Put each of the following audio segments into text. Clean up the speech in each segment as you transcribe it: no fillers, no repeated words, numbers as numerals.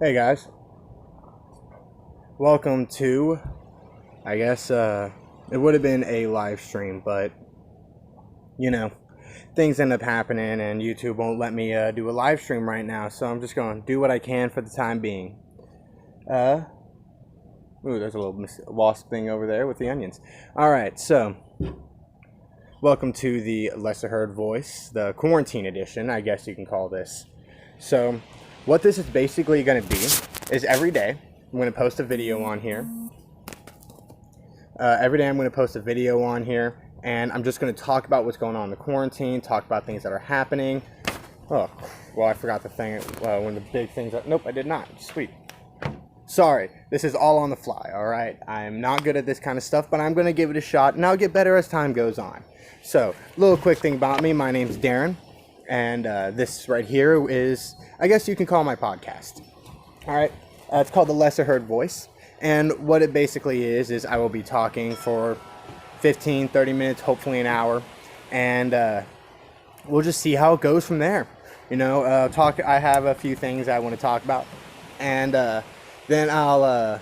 Hey guys, welcome to, I guess, it would have been a live stream, but, you know, things end up happening and YouTube won't let me do a live stream right now, so I'm just going to do what I can for the time being. Uh, there's a little wasp thing over there with the onions. Alright, so, welcome to the Lesser Heard Voice, the quarantine edition, I guess you can call this. So, what this is basically going to be is every day I'm going to post a video on here. Every day I'm going to post a video on here, and I'm just going to talk about what's going on in the quarantine, talk about things that are happening. Oh, well, I forgot the thing, one of the big things. Nope, I did not. Sweet. Sorry, this is all on the fly, alright? I'm not good at this kind of stuff, but I'm going to give it a shot, and I'll get better as time goes on. So, little quick thing about me, my name's Darren, and this right here is, I guess you can call my podcast. Alright, it's called The Lesser Heard Voice, and what it basically is I will be talking for 15, 30 minutes, hopefully an hour, and we'll just see how it goes from there. You know, I have a few things I want to talk about, and then I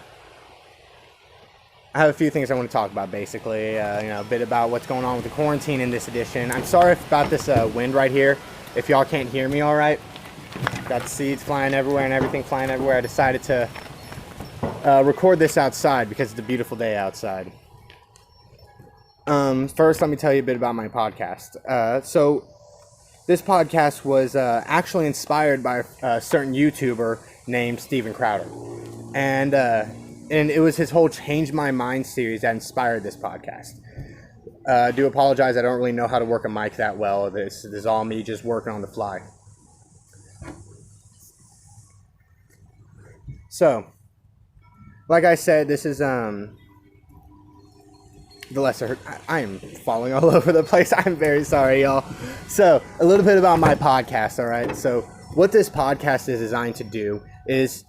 have a few things I want to talk about, basically, a bit about what's going on with the quarantine in this edition. I'm sorry about this wind right here, if y'all can't hear me all right. Got seeds flying everywhere and everything flying everywhere. I decided to record this outside because it's a beautiful day outside. First, let me tell you a bit about my podcast. So, this podcast was actually inspired by a certain YouTuber named Steven Crowder. And it was his whole Change My Mind series that inspired this podcast. I do apologize, I don't really know how to work a mic that well. This is all me just working on the fly. So, like I said, this is the Lesser Heard. I am falling all over the place. I'm very sorry, y'all. So, a little bit about my podcast, all right? So, what this podcast is designed to do is,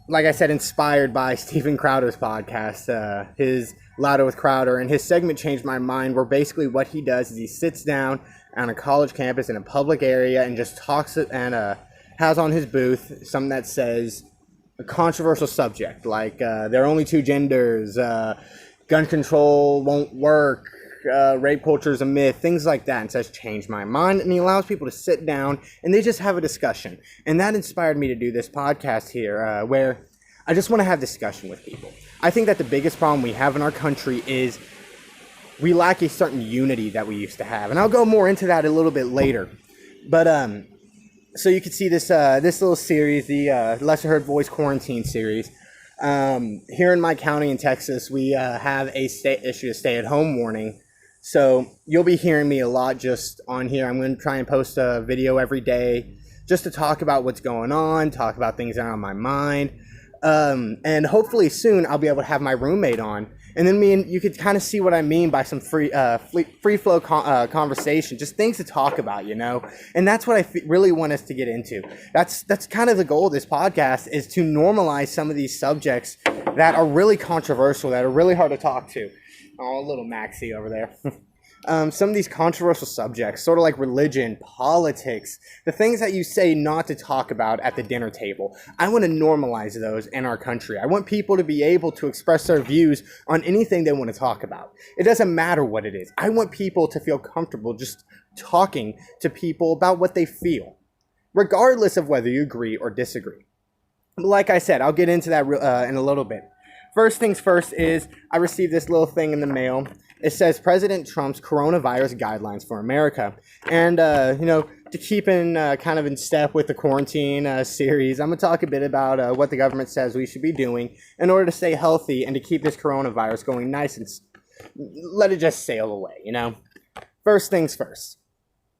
like I said, inspired by Steven Crowder's podcast, his Louder with Crowder, and his segment Changed My Mind, where basically what he does is he sits down on a college campus in a public area and just talks and has on his booth something that says a controversial subject, like there are only two genders, gun control won't work, rape culture is a myth, things like that, and says change my mind, and he allows people to sit down and they just have a discussion. And that inspired me to do this podcast here, where I just want to have discussion with people. I think that the biggest problem we have in our country is we lack a certain unity that we used to have, and I'll go more into that a little bit later. But so you can see this this little series, the Lesser Heard Voice Quarantine series. Here in my county in Texas, we have a issued a stay-at-home warning. So you'll be hearing me a lot just on here. I'm going to try and post a video every day just to talk about what's going on, talk about things that are on my mind. And hopefully soon I'll be able to have my roommate on. And then you could kind of see what I mean by some free flow conversation, just things to talk about, you know? And that's what I really want us to get into. That's kind of the goal of this podcast, is to normalize some of these subjects that are really controversial, that are really hard to talk to. Oh, a little Maxie over there. Some of these controversial subjects, sort of like religion, politics, the things that you say not to talk about at the dinner table. I want to normalize those in our country. I want people to be able to express their views on anything they want to talk about. It doesn't matter what it is. I want people to feel comfortable just talking to people about what they feel, regardless of whether you agree or disagree. Like I said, I'll get into that in a little bit. First things first is I received this little thing in the mail. It says President Trump's coronavirus guidelines for America. And, to keep in kind of in step with the quarantine series, I'm going to talk a bit about what the government says we should be doing in order to stay healthy and to keep this coronavirus going nice and let it just sail away, you know? First things first.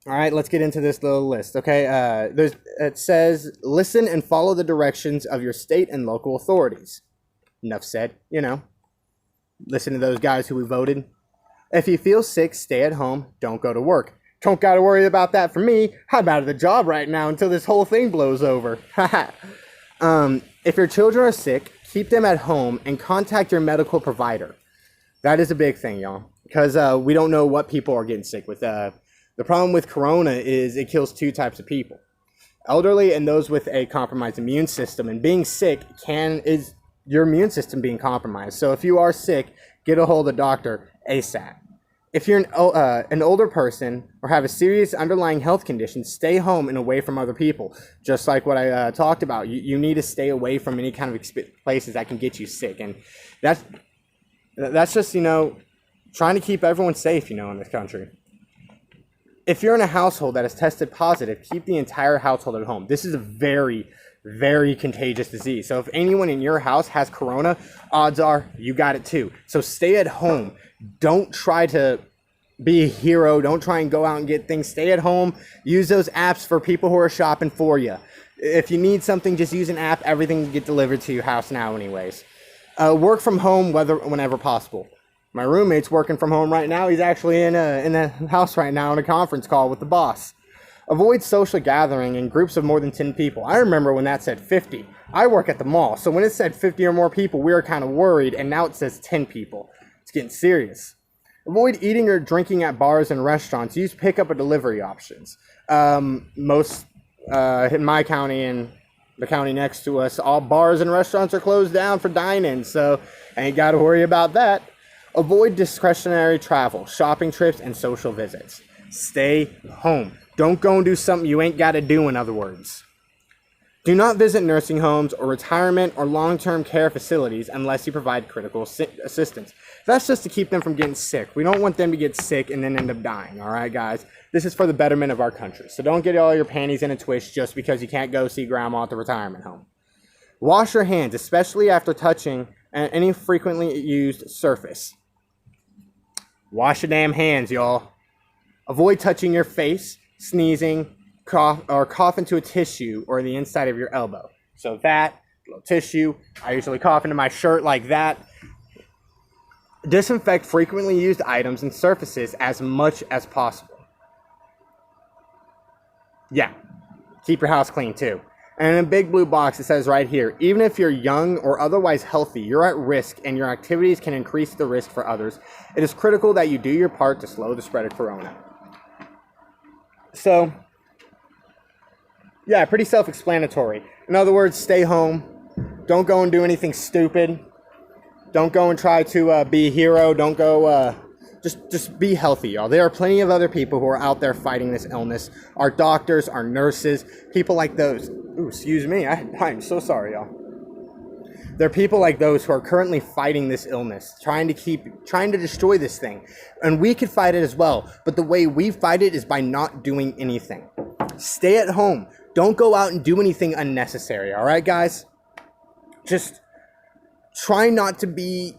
All right, let's get into this little list, okay? It says, listen and follow the directions of your state and local authorities. Enough said, you know. Listen to those guys who we voted. If you feel sick, stay at home. Don't go to work. Don't got to worry about that for me. I'm out of the job right now until this whole thing blows over. If your children are sick, keep them at home and contact your medical provider. That is a big thing, y'all, because we don't know what people are getting sick with. The problem with corona is it kills two types of people. elderly and those with a compromised immune system. And being sick is your immune system being compromised. So if you are sick, get a hold of the doctor ASAP. If you're an older person or have a serious underlying health condition, stay home and away from other people. Just like what I talked about, you need to stay away from any kind of places that can get you sick. And that's just, trying to keep everyone safe, in this country. If you're in a household that is tested positive, keep the entire household at home. This is a very, very contagious disease. So if anyone in your house has corona, odds are you got it too. So stay at home. Don't try to be a hero. Don't try and go out and get things. Stay at home. Use those apps for people who are shopping for you. If you need something, just use an app. Everything can get delivered to your house now anyways. Work from home whenever possible. My roommate's working from home right now. He's actually in the house right now on a conference call with the boss. Avoid social gathering in groups of more than 10 people. I remember when that said 50. I work at the mall, so when it said 50 or more people, we were kind of worried, and now it says 10 people. It's getting serious. Avoid eating or drinking at bars and restaurants. Use pickup or delivery options. Most in my county and the county next to us, all bars and restaurants are closed down for dine-in, so I ain't got to worry about that. Avoid discretionary travel, shopping trips, and social visits. Stay home. Don't go and do something you ain't got to do, in other words. Do not visit nursing homes or retirement or long-term care facilities unless you provide critical assistance. That's just to keep them from getting sick. We don't want them to get sick and then end up dying, all right, guys? This is for the betterment of our country. So don't get all your panties in a twist just because you can't go see grandma at the retirement home. Wash your hands, especially after touching any frequently used surface. Wash your damn hands, y'all. Avoid touching your face, sneezing, cough into a tissue or the inside of your elbow. So that, little tissue, I usually cough into my shirt like that. Disinfect frequently used items and surfaces as much as possible. Yeah, keep your house clean too. And in a big blue box, it says right here, even if you're young or otherwise healthy, you're at risk and your activities can increase the risk for others. It is critical that you do your part to slow the spread of corona. So, yeah, pretty self-explanatory. In other words, stay home. Don't go and do anything stupid. Don't go and try to be a hero. Don't go, just be healthy, y'all. There are plenty of other people who are out there fighting this illness. Our doctors, our nurses, people like those. Ooh, excuse me. I'm so sorry, y'all. There are people like those who are currently fighting this illness, trying to destroy this thing. And we could fight it as well. But the way we fight it is by not doing anything. Stay at home. Don't go out and do anything unnecessary. All right, guys? Just try not to be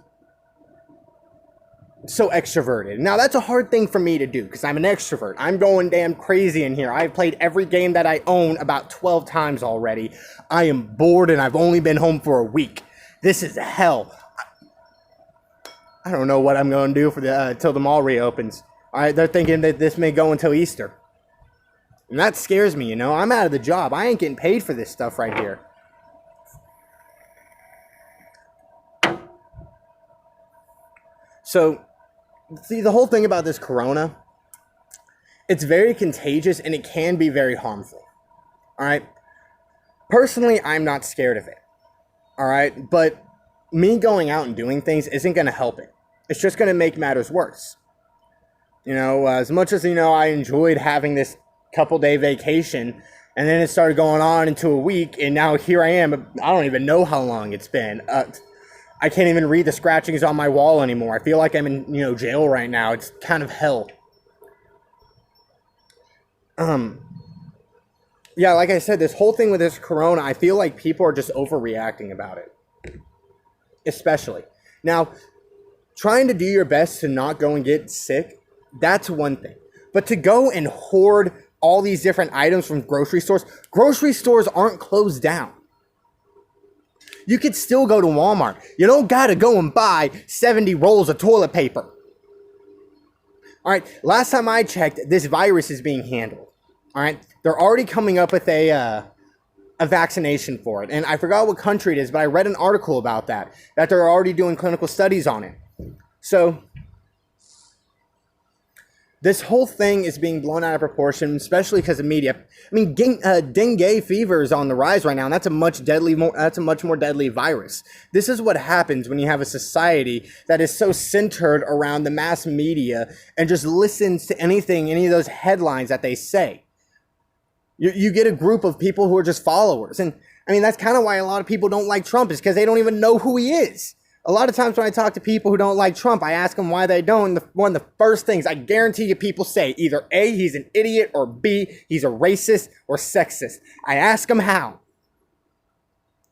so extroverted. Now, that's a hard thing for me to do because I'm an extrovert. I'm going damn crazy in here. I've played every game that I own about 12 times already. I am bored and I've only been home for a week. This is hell. I don't know what I'm going to do for till the mall reopens. All right, they're thinking that this may go until Easter. And that scares me, I'm out of the job. I ain't getting paid for this stuff right here. So, see, the whole thing about this corona, it's very contagious and it can be very harmful. All right? Personally, I'm not scared of it. All right? But me going out and doing things isn't going to help it. It's just going to make matters worse. As much as, I enjoyed having this couple-day vacation, and then it started going on into a week, and now here I am. I don't even know how long it's been. I can't even read the scratchings on my wall anymore. I feel like I'm in, jail right now. It's kind of hell. Yeah, like I said, this whole thing with this corona, I feel like people are just overreacting about it. Especially. Now, trying to do your best to not go and get sick, that's one thing. But to go and hoard all these different items from grocery stores aren't closed down. You could still go to Walmart. You don't got to go and buy 70 rolls of toilet paper. All right, last time I checked, this virus is being handled. All right, they're already coming up with a vaccination for it. And I forgot what country it is, but I read an article about that they're already doing clinical studies on it. So, This whole thing is being blown out of proportion, especially because of media. I mean, dengue fever is on the rise right now, and that's a much more deadly virus. This is what happens when you have a society that is so centered around the mass media and just listens to any of those headlines that they say. You get a group of people who are just followers, and I mean that's kind of why a lot of people don't like Trump, is because they don't even know who he is. A lot of times when I talk to people who don't like Trump, I ask them why they don't. And one of the first things I guarantee you people say, either A, he's an idiot, or B, he's a racist or sexist. I ask them how.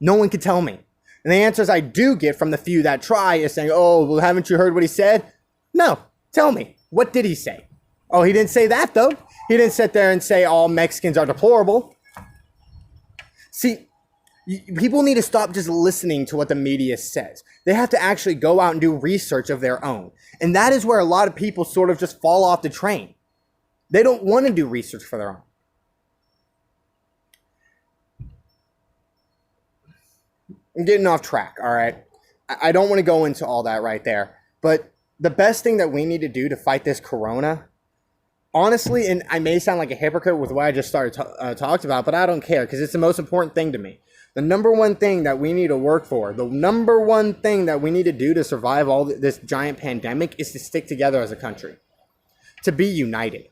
No one can tell me. And the answers I do get from the few that try is saying, oh, well, haven't you heard what he said? No, tell me. What did he say? Oh, he didn't say that, though. He didn't sit there and say all Mexicans are deplorable. See, people need to stop just listening to what the media says. They have to actually go out and do research of their own. And that is where a lot of people sort of just fall off the train. They don't want to do research for their own. I'm getting off track, all right? I don't want to go into all that right there. But the best thing that we need to do to fight this corona, honestly, and I may sound like a hypocrite with what I just talked about, but I don't care because it's the most important thing to me. The number one thing that we need to work for, the number one thing that we need to do to survive all this giant pandemic is to stick together as a country, to be united.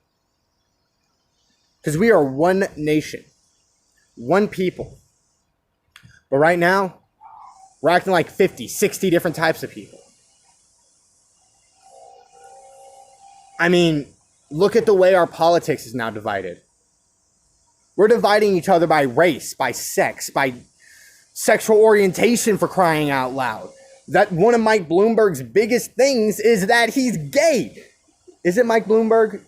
Because we are one nation, one people. But right now, we're acting like 50, 60 different types of people. I mean, look at the way our politics is now divided. We're dividing each other by race, by sex, by sexual orientation, for crying out loud. That one of Mike Bloomberg's biggest things is that he's gay. Is it Mike Bloomberg?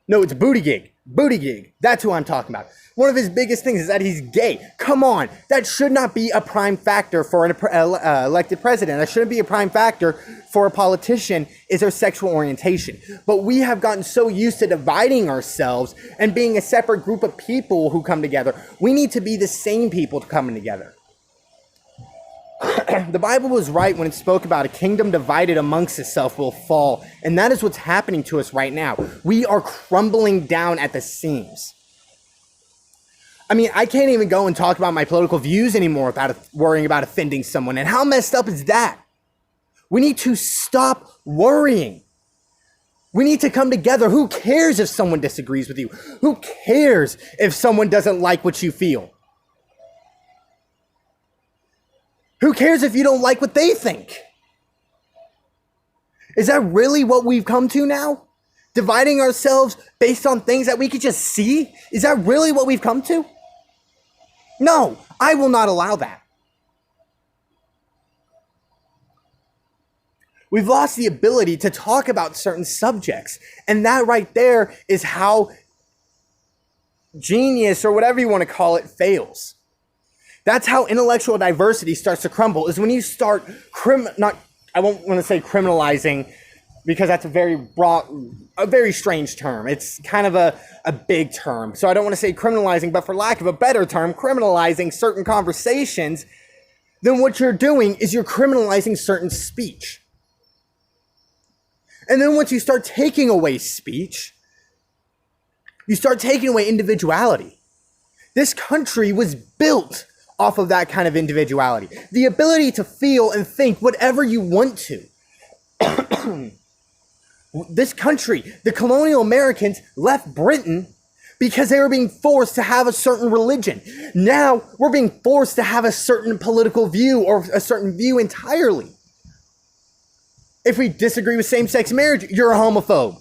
No, it's Buttigieg. Buttigieg. That's who I'm talking about. One of his biggest things is that he's gay. Come on. That should not be a prime factor for an elected president. That shouldn't be a prime factor for a politician, is their sexual orientation. But we have gotten so used to dividing ourselves and being a separate group of people who come together. We need to be the same people coming together. The Bible was right when it spoke about a kingdom divided amongst itself will fall. And that is what's happening to us right now. We are crumbling down at the seams. I mean, I can't even go and talk about my political views anymore without worrying about offending someone. And how messed up is that? We need to stop worrying. We need to come together. Who cares if someone disagrees with you? Who cares if someone doesn't like what you feel? Who cares if you don't like what they think? Is that really what we've come to now? Dividing ourselves based on things that we could just see? Is that really what we've come to? No, I will not allow that. We've lost the ability to talk about certain subjects. And that right there is how genius, or whatever you want to call it, fails. That's how intellectual diversity starts to crumble, is when you start I won't want to say criminalizing, because that's a very strange term. It's kind of a big term. So I don't want to say criminalizing, but for lack of a better term, criminalizing certain conversations, then what you're doing is you're criminalizing certain speech. And then once you start taking away speech, you start taking away individuality. This country was built off of that kind of individuality. The ability to feel and think whatever you want to. This country, the colonial Americans left Britain because they were being forced to have a certain religion. Now we're being forced to have a certain political view, or a certain view entirely. If we disagree with same-sex marriage, you're a homophobe.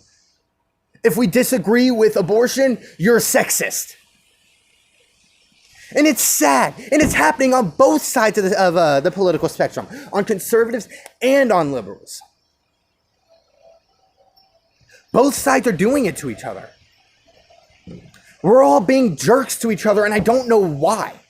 If we disagree with abortion, you're a sexist. And it's sad, and it's happening on both sides of the political spectrum, on conservatives and on liberals. Both sides are doing it to each other. We're all being jerks to each other, and I don't know why.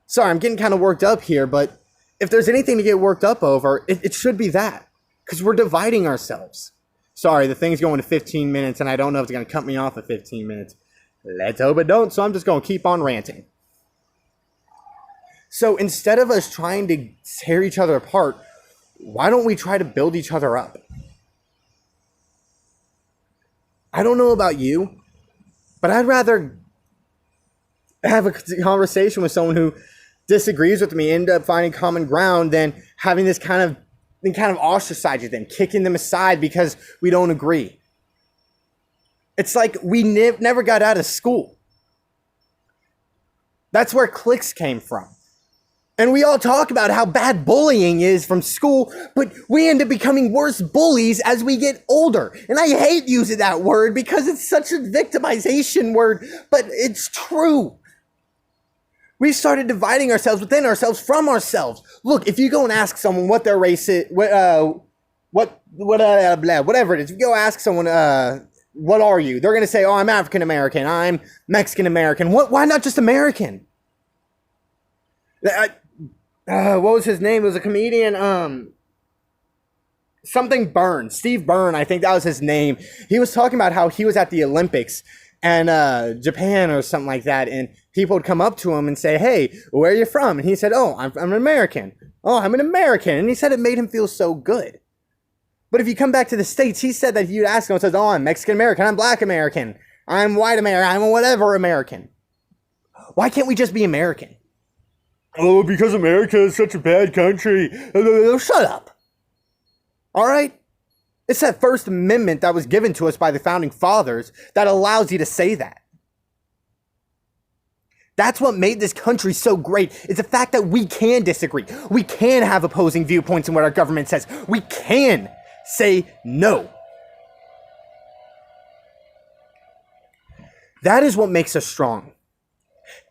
Sorry, I'm getting kind of worked up here, but if there's anything to get worked up over, it should be that. Because we're dividing ourselves. Sorry, the thing's going to 15 minutes, and I don't know if it's going to cut me off at 15 minutes. Let's hope it don't, so I'm just going to keep on ranting. So instead of us trying to tear each other apart, why don't we try to build each other up? I don't know about you, but I'd rather have a conversation with someone who disagrees with me, end up finding common ground, than having this kind of ostracize them, kicking them aside because we don't agree. It's like we never got out of school. That's where cliques came from. And we all talk about how bad bullying is from school, but we end up becoming worse bullies as we get older. And I hate using that word because it's such a victimization word, but it's true. We started dividing ourselves within ourselves from ourselves. Look, if you go and ask someone what their race is, whatever it is, if you go ask someone, what are you? They're going to say, oh, I'm African American, I'm Mexican American. Why not just American? What was his name? It was a comedian, something Byrne, Steve Byrne, I think that was his name. He was talking about how he was at the Olympics and Japan or something like that, and people would come up to him and say, hey, where are you from? And he said, oh, I'm an American. Oh, I'm an American. And he said it made him feel so good. But if you come back to the States, he said that if you'd ask him, it says, oh, I'm Mexican American, I'm Black American, I'm white American, I'm whatever American. Why can't we just be American? Oh, because America is such a bad country. Shut up. All right? It's that First Amendment that was given to us by the Founding Fathers that allows you to say that. That's what made this country so great. It's the fact that we can disagree. We can have opposing viewpoints in what our government says. We can say no. That is what makes us strong.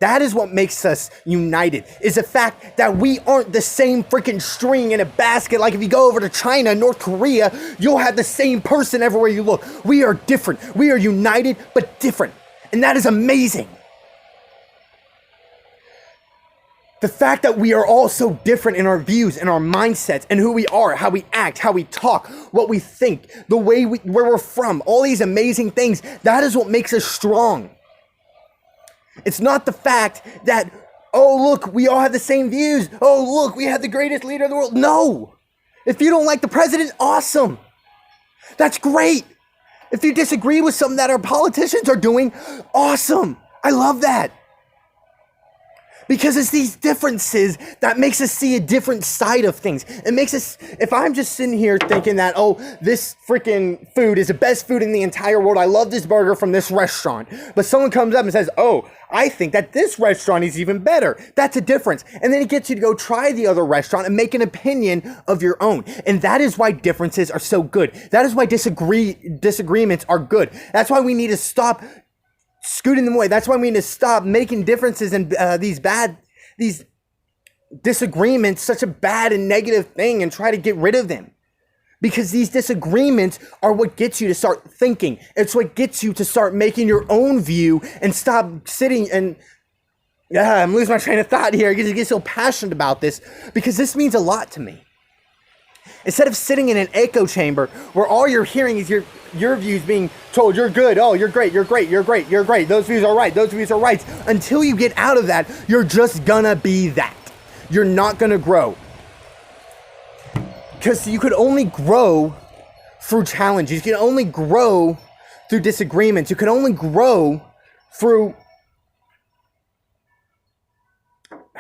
That is what makes us united, is the fact that we aren't the same freaking string in a basket. Like if you go over to China, North Korea, you'll have the same person everywhere you look. We are different. We are united, but different. And that is amazing. The fact that we are all so different in our views and our mindsets and who we are, how we act, how we talk, what we think, the way where we're from, all these amazing things, that is what makes us strong. It's not the fact that, oh, look, we all have the same views. Oh, look, we have the greatest leader in the world. No. If you don't like the president, awesome. That's great. If you disagree with something that our politicians are doing, awesome. I love that. Because it's these differences that makes us see a different side of things. It makes us, if I'm just sitting here thinking that, oh, this freaking food is the best food in the entire world. I love this burger from this restaurant. But someone comes up and says, oh, I think that this restaurant is even better. That's a difference. And then it gets you to go try the other restaurant and make an opinion of your own. And that is why differences are so good. That is why disagreements are good. That's why we need to stop scooting them away. That's why we need to stop making differences and these disagreements such a bad and negative thing and try to get rid of them. Because these disagreements are what gets you to start thinking. It's what gets you to start making your own view and stop sitting and I'm losing my train of thought here because I get so passionate about this because this means a lot to me. Instead of sitting in an echo chamber where all you're hearing is your views being told, you're good, oh, you're great, you're great, you're great, you're great, those views are right, those views are right. Until you get out of that, you're just gonna be that. You're not gonna grow. Because you could only grow through challenges. You can only grow through disagreements. You can only grow through...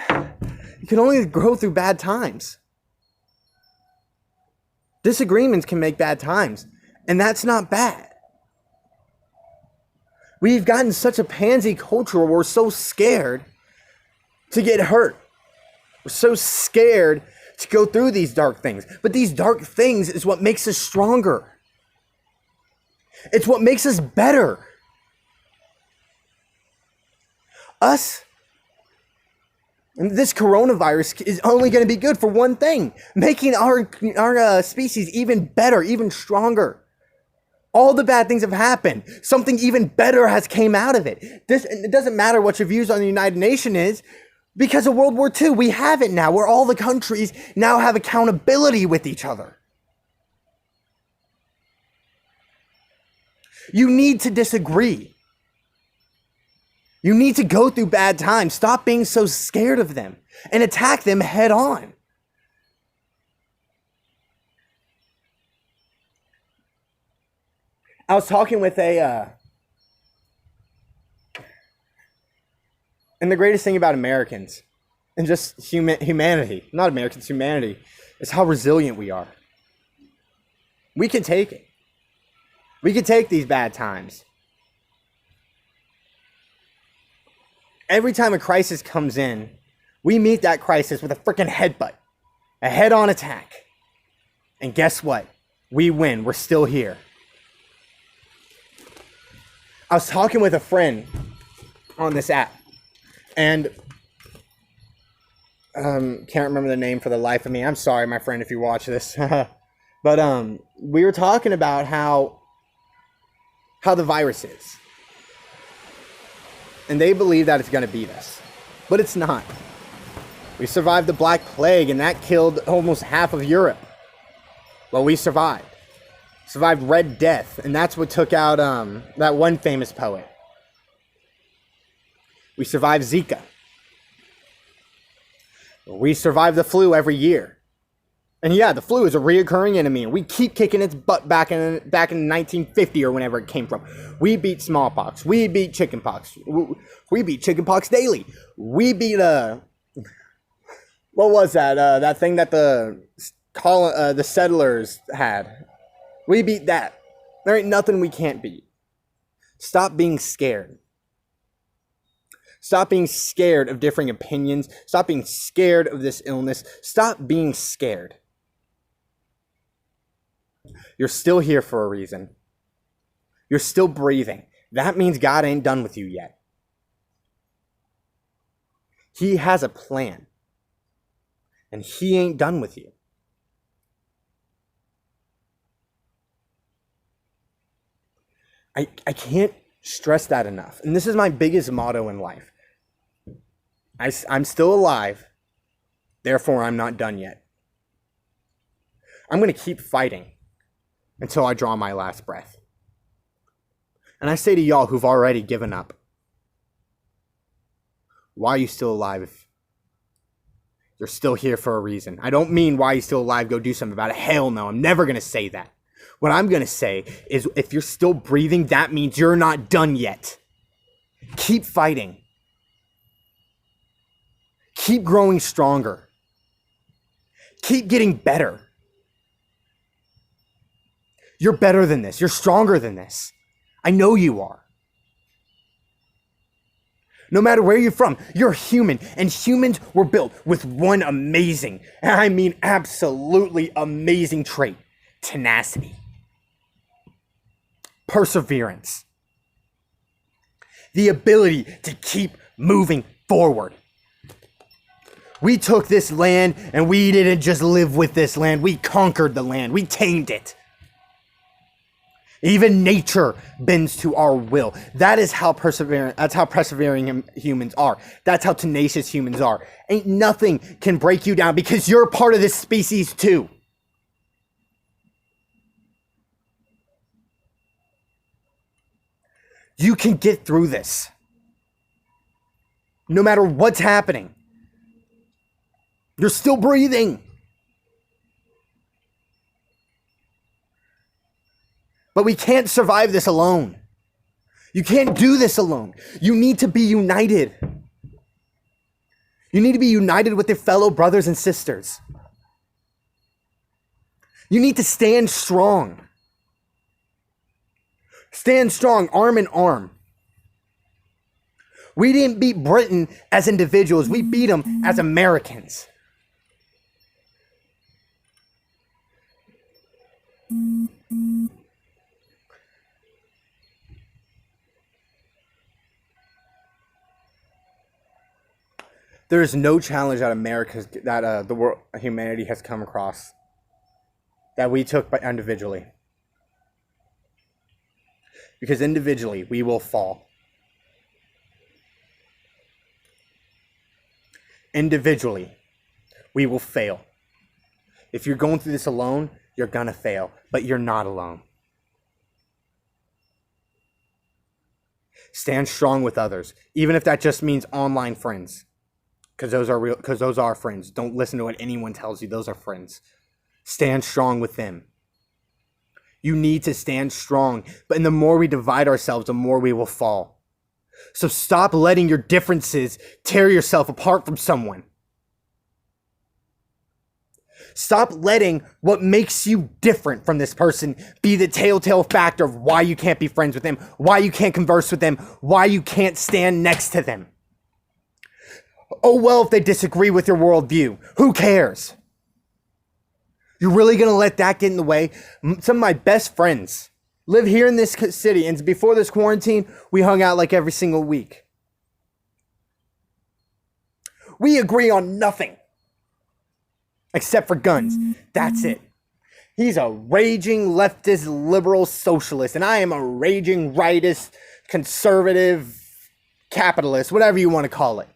You can only grow through bad times. Disagreements can make bad times, and that's not bad. We've gotten such a pansy culture where we're so scared to get hurt. We're so scared to go through these dark things. But these dark things is what makes us stronger. It's what makes us better. And this coronavirus is only going to be good for one thing, making our species even better, even stronger. All the bad things have happened. Something even better has came out of it. It doesn't matter what your views on the United Nations is, because of World War II, we have it now, where all the countries now have accountability with each other. You need to disagree. You need to go through bad times. Stop being so scared of them and attack them head on. I was talking with and the greatest thing about Americans and just humanity, not Americans, humanity, is how resilient we are. We can take it. We can take these bad times. Every time a crisis comes in, we meet that crisis with a freaking headbutt, a head-on attack. And guess what? We win. We're still here. I was talking with a friend on this app, and can't remember the name for the life of me. I'm sorry, my friend, if you watch this. But we were talking about how the virus is. And they believe that it's going to beat us. But it's not. We survived the Black Plague, and that killed almost half of Europe. Well, we survived. Survived Red Death, and that's what took out that one famous poet. We survived Zika. We survived the flu every year. And yeah, the flu is a reoccurring enemy, and we keep kicking its butt back in 1950 or whenever it came from. We beat smallpox. We beat chickenpox. We beat chickenpox daily. We beat what was that? That thing that the settlers had. We beat that. There ain't nothing we can't beat. Stop being scared. Stop being scared of differing opinions. Stop being scared of this illness. Stop being scared. You're still here for a reason. You're still breathing. That means God ain't done with you yet. He has a plan. And He ain't done with you. I can't stress that enough. And this is my biggest motto in life. I'm still alive. Therefore, I'm not done yet. I'm going to keep fighting until I draw my last breath. And I say to y'all who've already given up, why are you still alive if you're still here for a reason? I don't mean why are you still alive, go do something about it. Hell no, I'm never going to say that. What I'm going to say is if you're still breathing, that means you're not done yet. Keep fighting. Keep growing stronger. Keep getting better. You're better than this. You're stronger than this. I know you are. No matter where you're from, you're human. And humans were built with one amazing, and I mean absolutely amazing trait. Tenacity. Perseverance. The ability to keep moving forward. We took this land and we didn't just live with this land. We conquered the land. We tamed it. Even nature bends to our will. That's how persevering humans are. That's how tenacious humans are. Ain't nothing can break you down because you're part of this species too. You can get through this. No matter what's happening. You're still breathing. But we can't survive this alone. You can't do this alone. You need to be united. You need to be united with your fellow brothers and sisters. You need to stand strong. Stand strong, arm in arm. We didn't beat Britain as individuals. We beat them as Americans. There is no challenge that the world, humanity has come across that we took individually. Because individually, we will fall. Individually, we will fail. If you're going through this alone, you're gonna fail, but you're not alone. Stand strong with others, even if that just means online friends. Because those are real, because those are friends. Don't listen to what anyone tells you. Those are friends. Stand strong with them. You need to stand strong. But the more we divide ourselves, the more we will fall. So stop letting your differences tear yourself apart from someone. Stop letting what makes you different from this person be the telltale factor of why you can't be friends with them, why you can't converse with them, why you can't stand next to them. Oh, well, if they disagree with your worldview, who cares? You're really going to let that get in the way? Some of my best friends live here in this city, and before this quarantine, we hung out like every single week. We agree on nothing except for guns. That's it. He's a raging leftist liberal socialist, and I am a raging rightist conservative capitalist, whatever you want to call it.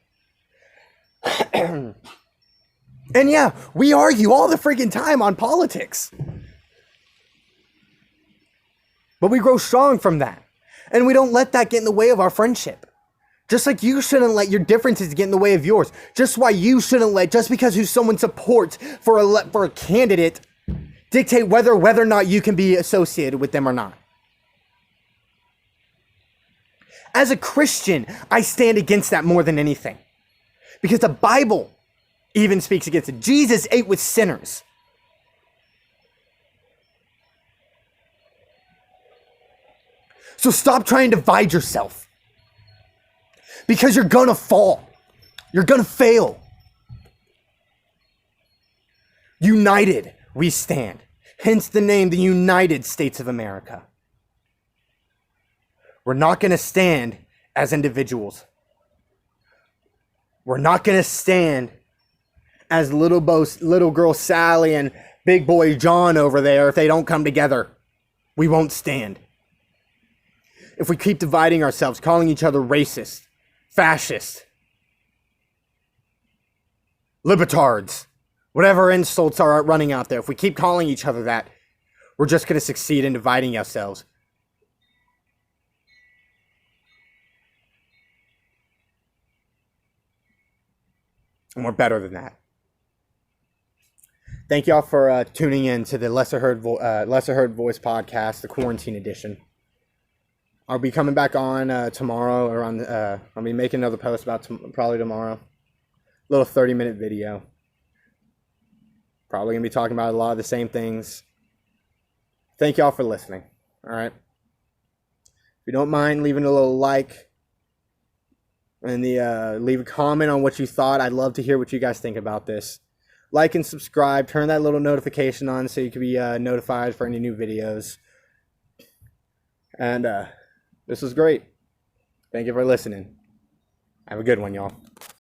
And yeah, we argue all the freaking time on politics. But we grow strong from that. And we don't let that get in the way of our friendship. Just like you shouldn't let your differences get in the way of yours. Just because who someone supports for a candidate dictate whether or not you can be associated with them or not. As a Christian, I stand against that more than anything. Because the Bible even speaks against it. Jesus ate with sinners. So stop trying to divide yourself. Because you're gonna fall. You're gonna fail. United, we stand. Hence the name, the United States of America. We're not gonna stand as individuals. We're not gonna stand as little girl Sally and big boy John over there if they don't come together. We won't stand. If we keep dividing ourselves, calling each other racist, fascist, libertards, whatever insults are running out there, if we keep calling each other that, we're just going to succeed in dividing ourselves. And we're better than that. Thank y'all for tuning in to the Lesser Heard Voice podcast, the quarantine edition. I'll be coming back on tomorrow around. I'll be making another post about probably tomorrow. Little 30-minute video. Probably gonna be talking about a lot of the same things. Thank y'all for listening. All right. If you don't mind leaving a little like and leave a comment on what you thought, I'd love to hear what you guys think about this. Like and subscribe. Turn that little notification on so you can be notified for any new videos. And this was great. Thank you for listening. Have a good one, y'all.